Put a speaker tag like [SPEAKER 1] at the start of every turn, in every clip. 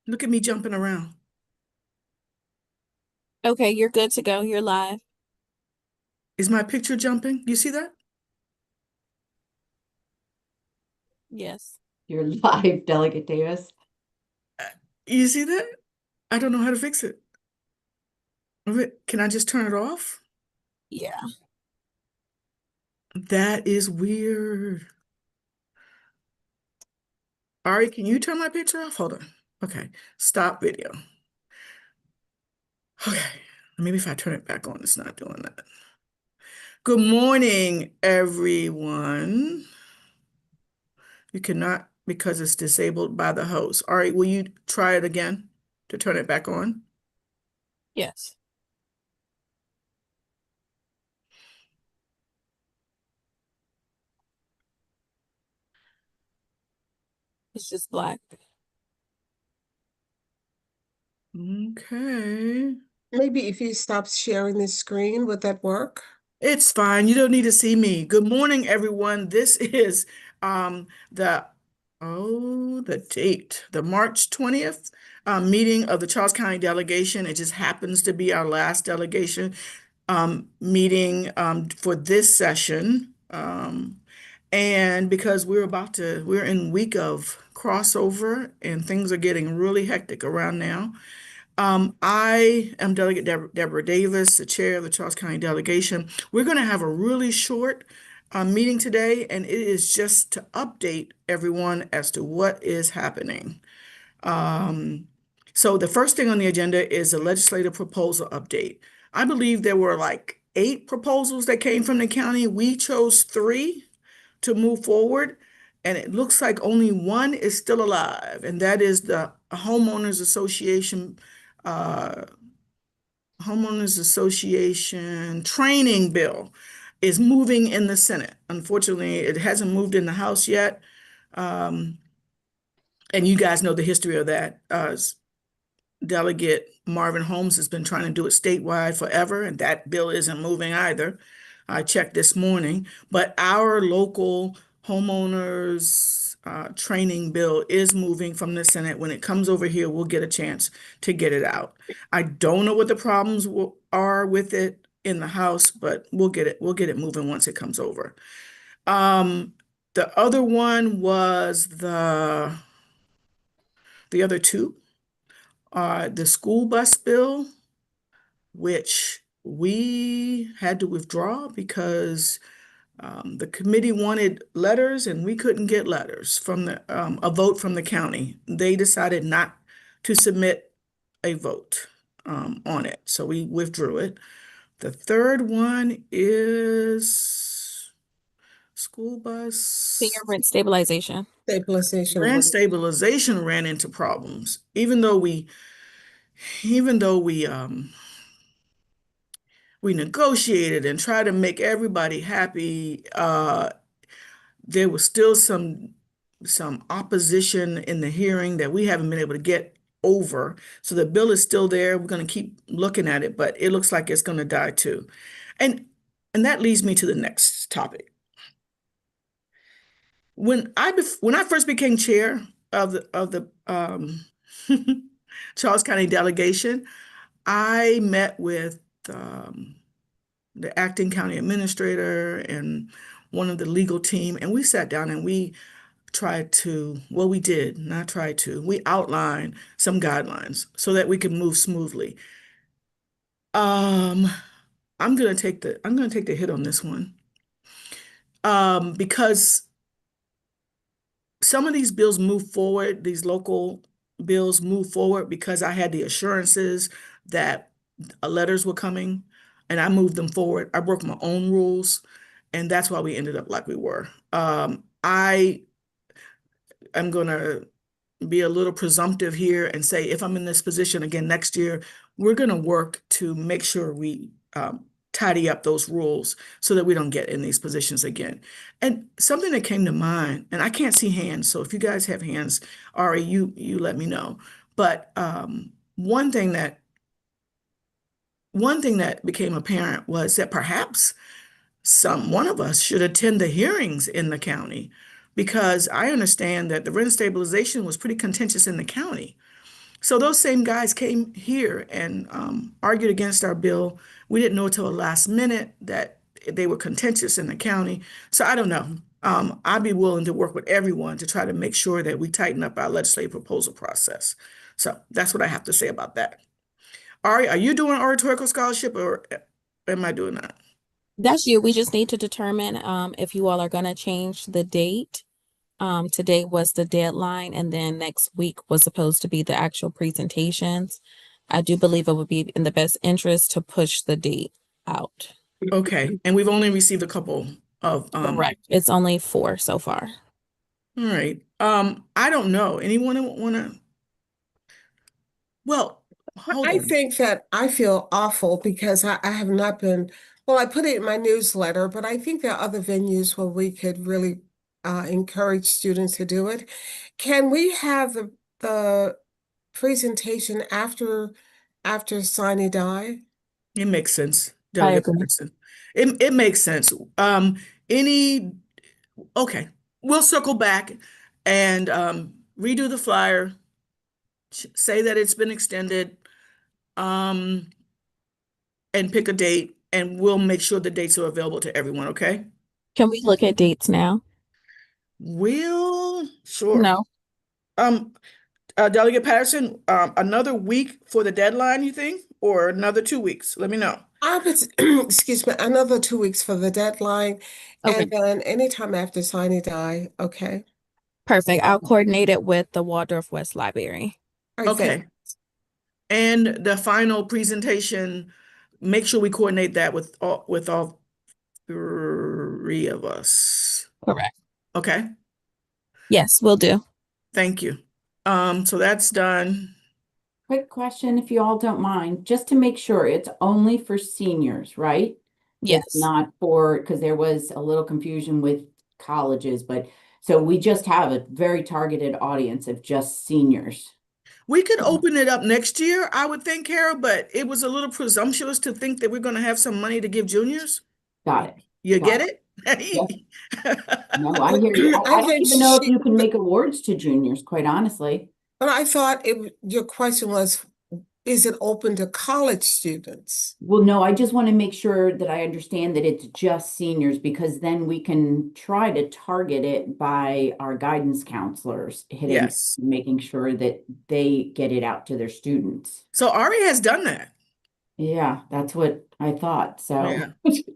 [SPEAKER 1] Look at me jumping around.
[SPEAKER 2] Okay, you're good to go. You're live.
[SPEAKER 1] Is my picture jumping? You see that?
[SPEAKER 2] Yes.
[SPEAKER 3] You're live, Delegate Davis.
[SPEAKER 1] Uh, You see that? I don't know how to fix it. Can I just turn it off?
[SPEAKER 2] Yeah.
[SPEAKER 1] That is weird. Ari, can you turn my picture off? Hold on. Okay. Stop video. Okay. Maybe if I turn it back on, it's not doing that. Good morning, everyone. You cannot because it's disabled by the host. Ari, will you try it again to turn it back on?
[SPEAKER 2] Yes. It's just black.
[SPEAKER 1] Okay.
[SPEAKER 4] Maybe if you stop sharing the screen, would that work?
[SPEAKER 1] It's fine. You don't need to see me. Good morning, everyone. This is um the the date, the March 20th meeting of the Charles County delegation. It just happens to be our last delegation meeting for this session. And because we're in week of crossover and things are getting really hectic around now. I am Delegate Deborah Davis, the chair of the Charles County delegation. We're going to have a really short meeting today, and it is just to update everyone as to what is happening. Um, so the first thing on the agenda is a legislative proposal update. I believe there were like 8 proposals that came from the county. We chose 3 to move forward, and it looks like only one is still alive, and that is the homeowners association uh, homeowners association training bill is moving in the Senate. Unfortunately, it hasn't moved in the House yet. Um, and you guys know the history of that. Delegate Marvin Holmes has been trying to do it statewide forever, and that bill isn't moving either. I checked this morning, but our local homeowners training bill is moving from the Senate. When it comes over here, we'll get a chance to get it out. I don't know what the problems are with it in the House, but we'll get it. We'll get it moving once it comes over. Um, the other one was the other two are the school bus bill, which we had to withdraw because the committee wanted letters and we couldn't get letters from a vote from the county. They decided not to submit a vote on it, so we withdrew it. The third one is school
[SPEAKER 2] Senior
[SPEAKER 1] bus.
[SPEAKER 2] rent stabilization.
[SPEAKER 4] Stabilization.
[SPEAKER 1] Rent stabilization ran into problems, even though we negotiated and tried to make everybody happy. There was still some opposition in the hearing that we haven't been able to get over. So the bill is still there. We're going to keep looking at it, but it looks like it's going to die too. And and that leads me to the next topic. When I first became chair of the Charles County delegation, I met with um, the acting county administrator and one of the legal team, and we sat down and we tried to, well, we did not try to, we outlined some guidelines so that we could move smoothly. Um, I'm gonna take the hit on this one. Because some of these bills move forward, these local bills move forward because I had the assurances that letters were coming and I moved them forward. I broke my own rules, and that's why we ended up like we were. I am going to be a little presumptive here and say if I'm in this position again next year, we're going to work to make sure we tidy up those rules so that we don't get in these positions again. And something that came to mind, and I can't see hands, so if you guys have hands, Ari, you let me know. But one thing that became apparent was that perhaps one of us should attend the hearings in the county because I understand that the rent stabilization was pretty contentious in the county. So those same guys came here and argued against our bill. We didn't know till the last minute that they were contentious in the county. So I don't know. I'd be willing to work with everyone to try to make sure that we tighten up our legislative proposal process. So that's what I have to say about that. Ari, are you doing oratorical scholarship or am I doing that?
[SPEAKER 2] That's you. We just need to determine if you all are going to change the date. Today was the deadline, and then next week was supposed to be the actual presentations. I do believe it would be in the best interest to push the date out.
[SPEAKER 1] Okay, and we've only received a couple of
[SPEAKER 2] Correct. It's only 4 so far.
[SPEAKER 1] all right. I don't know. Anyone wanna? Well, hold
[SPEAKER 4] I
[SPEAKER 1] on.
[SPEAKER 4] think that I feel awful because I have not been, well, I put it in my newsletter, but I think there are other venues where we could really encourage students to do it. Can we have the presentation after Sine Die?
[SPEAKER 1] It makes sense,
[SPEAKER 2] I
[SPEAKER 1] Delegate
[SPEAKER 2] agree.
[SPEAKER 1] Patterson. It makes sense. Any okay, we'll circle back and redo the flyer, say that it's been extended, and pick a date, and we'll make sure the dates are available to everyone, okay?
[SPEAKER 2] Can we look at dates now?
[SPEAKER 1] Sure.
[SPEAKER 2] No.
[SPEAKER 1] Delegate Patterson, another week for the deadline, you think, or another 2 weeks? Let me know.
[SPEAKER 4] I would, excuse me, another 2 weeks for the deadline,
[SPEAKER 2] Okay.
[SPEAKER 4] and then anytime after Sine Die, okay?
[SPEAKER 2] Perfect. I'll coordinate it with the Waldorf West Library.
[SPEAKER 4] All right, thank-
[SPEAKER 1] Okay. And the final presentation, make sure we coordinate that with all 3 of us.
[SPEAKER 2] Correct.
[SPEAKER 1] Okay,
[SPEAKER 2] Yes, we'll do.
[SPEAKER 1] thank you. So that's done.
[SPEAKER 5] Quick question, if you all don't mind, just to make sure it's only for seniors, right?
[SPEAKER 2] Yes.
[SPEAKER 5] It's not for, because there was a little confusion with colleges, but so we just have a very targeted audience of just seniors.
[SPEAKER 1] We could open it up next year, I would think, Carol, but it was a little presumptuous to think that we're gonna have some money to give juniors.
[SPEAKER 5] Got it.
[SPEAKER 1] You
[SPEAKER 5] Got
[SPEAKER 1] get it?
[SPEAKER 5] No, I hear you. I don't
[SPEAKER 4] think
[SPEAKER 5] even know if
[SPEAKER 4] she-
[SPEAKER 5] you can make awards to juniors, quite honestly.
[SPEAKER 4] But I thought your question was, is it open to college students?
[SPEAKER 5] Well, no, I just want to make sure that I understand that it's just seniors, because then we can try to target it by our guidance counselors hitting,
[SPEAKER 1] Yes.
[SPEAKER 5] making sure that they get it out to their students.
[SPEAKER 1] So Ari has done that.
[SPEAKER 5] Yeah, that's what I thought. So
[SPEAKER 1] Yeah.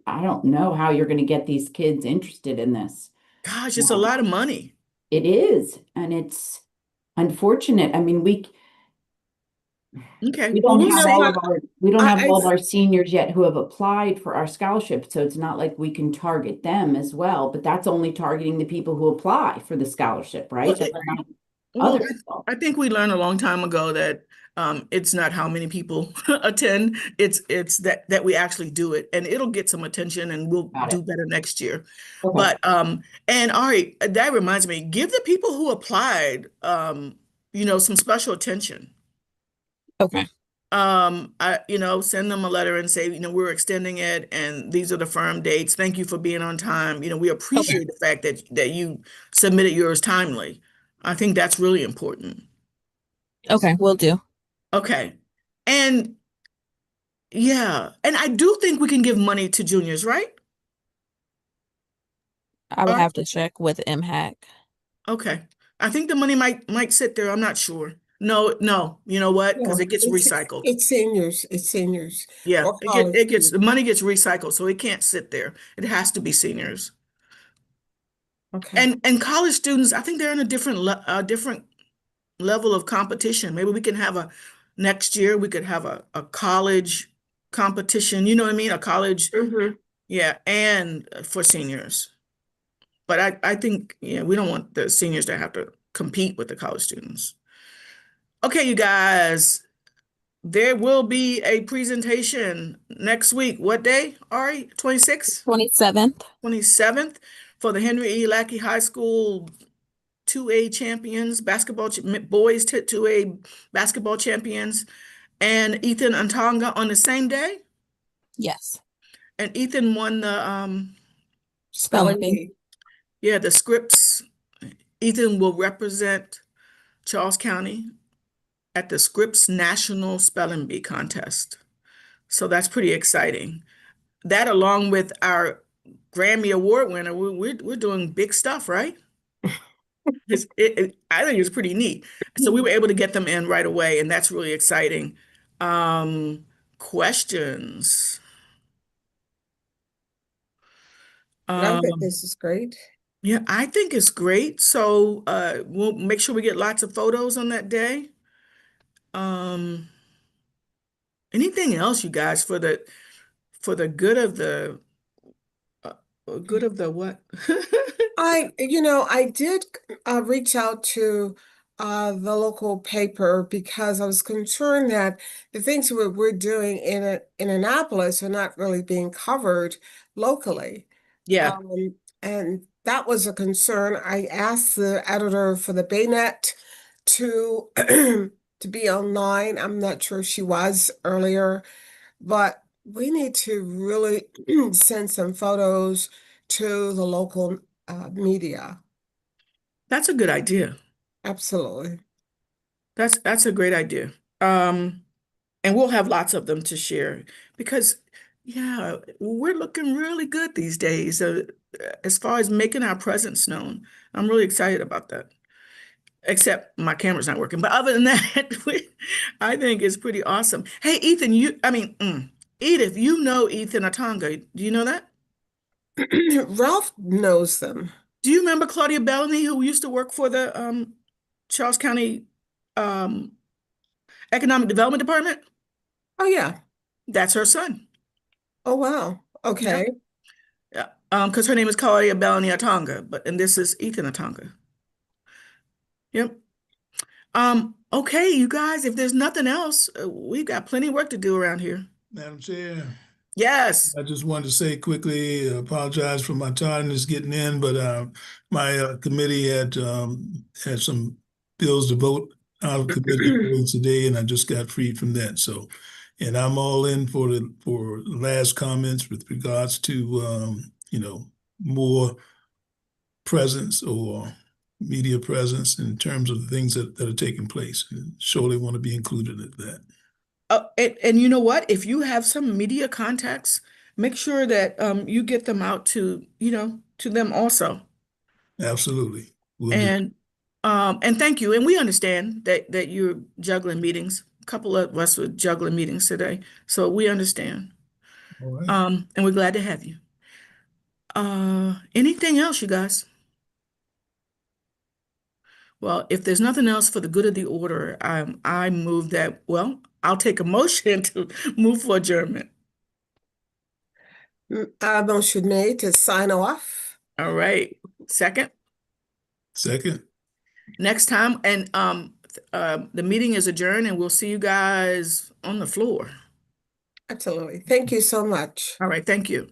[SPEAKER 5] I don't know how you're going to get these kids interested in this.
[SPEAKER 1] Gosh, it's a lot of money.
[SPEAKER 5] It is, and it's unfortunate. I mean, we
[SPEAKER 1] Okay.
[SPEAKER 5] We
[SPEAKER 1] Well,
[SPEAKER 5] don't
[SPEAKER 1] we'll
[SPEAKER 5] have
[SPEAKER 1] see.
[SPEAKER 5] all of our, we don't have
[SPEAKER 4] I-
[SPEAKER 5] all of our seniors yet who have applied for our scholarship, so it's not like we can target them as well, but that's only targeting the people who apply for the scholarship, right?
[SPEAKER 1] Well,
[SPEAKER 5] That's not
[SPEAKER 1] Well,
[SPEAKER 5] other people.
[SPEAKER 1] I think we learned a long time ago that it's not how many people attend, it's that we actually do it, and it'll get some attention, and we'll
[SPEAKER 5] Got
[SPEAKER 1] do
[SPEAKER 5] it.
[SPEAKER 1] better next year.
[SPEAKER 5] Okay.
[SPEAKER 1] But and Ari, that reminds me, give the people who applied some special attention.
[SPEAKER 2] Okay.
[SPEAKER 1] Send them a letter and say, we're extending it, and these are the firm dates. Thank you for being on time. We appreciate the fact that you submitted yours timely. I think that's really important.
[SPEAKER 2] Okay, we'll do.
[SPEAKER 1] Okay. And yeah, and I do think we can give money to juniors, right?
[SPEAKER 2] I would
[SPEAKER 1] Alright.
[SPEAKER 2] have to check with MHAC.
[SPEAKER 1] Okay. I think the money might sit there. I'm not sure. No, you know what? Because
[SPEAKER 4] No,
[SPEAKER 1] it gets
[SPEAKER 4] it's-
[SPEAKER 1] recycled.
[SPEAKER 4] It's seniors.
[SPEAKER 1] Yeah,
[SPEAKER 4] or
[SPEAKER 1] it gets
[SPEAKER 4] college
[SPEAKER 1] the money gets recycled, so it can't sit there. It has to be seniors.
[SPEAKER 4] Okay.
[SPEAKER 1] And college students, I think they're in a different level of competition. Maybe we can have next year we could have a college competition, you know what I mean? A college,
[SPEAKER 4] Mhm.
[SPEAKER 1] yeah, and for seniors. But I think, we don't want the seniors to have to compete with the college students. Okay, you guys, there will be a presentation next week. What day, Ari? 26th?
[SPEAKER 2] 27th.
[SPEAKER 1] 27th for the Henry E. Lackey High School 2A champions, boys 2A basketball champions, and Ethan Antanga on the same day.
[SPEAKER 2] Yes.
[SPEAKER 1] And Ethan won the
[SPEAKER 2] Spelling bee.
[SPEAKER 4] Bee.
[SPEAKER 1] yeah, the scripts. Ethan will represent Charles County at the Scripps National Spelling Bee Contest. So that's pretty exciting. That along with our Grammy Award winner, we're doing big stuff, right? I think it's pretty neat. So we were able to get them in right away, and that's really exciting. Questions?
[SPEAKER 4] I think
[SPEAKER 1] Um,
[SPEAKER 4] this is great.
[SPEAKER 1] yeah, I think it's great. So we'll make sure we get lots of photos on that day. Um, anything else, you guys, for the good of the good of the what?
[SPEAKER 4] I did reach out to the local paper because I was concerned that the things we're doing in Annapolis are not really being covered locally.
[SPEAKER 1] Yeah,
[SPEAKER 4] And that was a concern. I asked the editor for the Baynet to to be online. I'm not sure she was earlier, but we need to really send some photos to the local media.
[SPEAKER 1] that's a good idea.
[SPEAKER 4] Absolutely.
[SPEAKER 1] That's a great idea. And we'll have lots of them to share because, yeah, we're looking really good these days as far as making our presence known. I'm really excited about that. Except my camera's not working, but other than that, I think it's pretty awesome. Hey, Ethan, Edith, you know Ethan Atonga. Do you know that?
[SPEAKER 4] Ralph knows them.
[SPEAKER 1] Do you remember Claudia Bellamy, who used to work for the Charles County um, Economic Development Department?
[SPEAKER 4] Oh, yeah.
[SPEAKER 1] That's her son.
[SPEAKER 4] Oh, wow.
[SPEAKER 1] Yeah.
[SPEAKER 4] Okay.
[SPEAKER 1] Yeah. Because her name is Claudia Bellamy Atonga, and this is Ethan Atonga. Yep. Okay, you guys, if there's nothing else, we've got plenty of work to do around here.
[SPEAKER 6] Madam Chair,
[SPEAKER 1] Yes.
[SPEAKER 6] I just wanted to say quickly, apologize for my tardiness getting in, but my committee had some bills to vote out of committee today, and I just got freed from that. So, and I'm all in for the last comments with regards to more presence or media presence in terms of the things that are taking place. And surely want to be included in that.
[SPEAKER 1] And you know what? If you have some media contacts, make sure that you get them out to, to them also.
[SPEAKER 6] Absolutely. Will do.
[SPEAKER 1] And thank you. And we understand that you're juggling meetings. A couple of us were juggling meetings today, so we understand.
[SPEAKER 6] All right.
[SPEAKER 1] And we're glad to have you. Anything else, you guys? Well, if there's nothing else for the good of the order, I move that, well, I'll take a motion to move for adjournment.
[SPEAKER 4] Motion made to sign off.
[SPEAKER 1] All right. Second,
[SPEAKER 6] Second.
[SPEAKER 1] next time, and the meeting is adjourned, and we'll see you guys on the floor.
[SPEAKER 4] Absolutely. Thank you so much.
[SPEAKER 1] All right, thank you.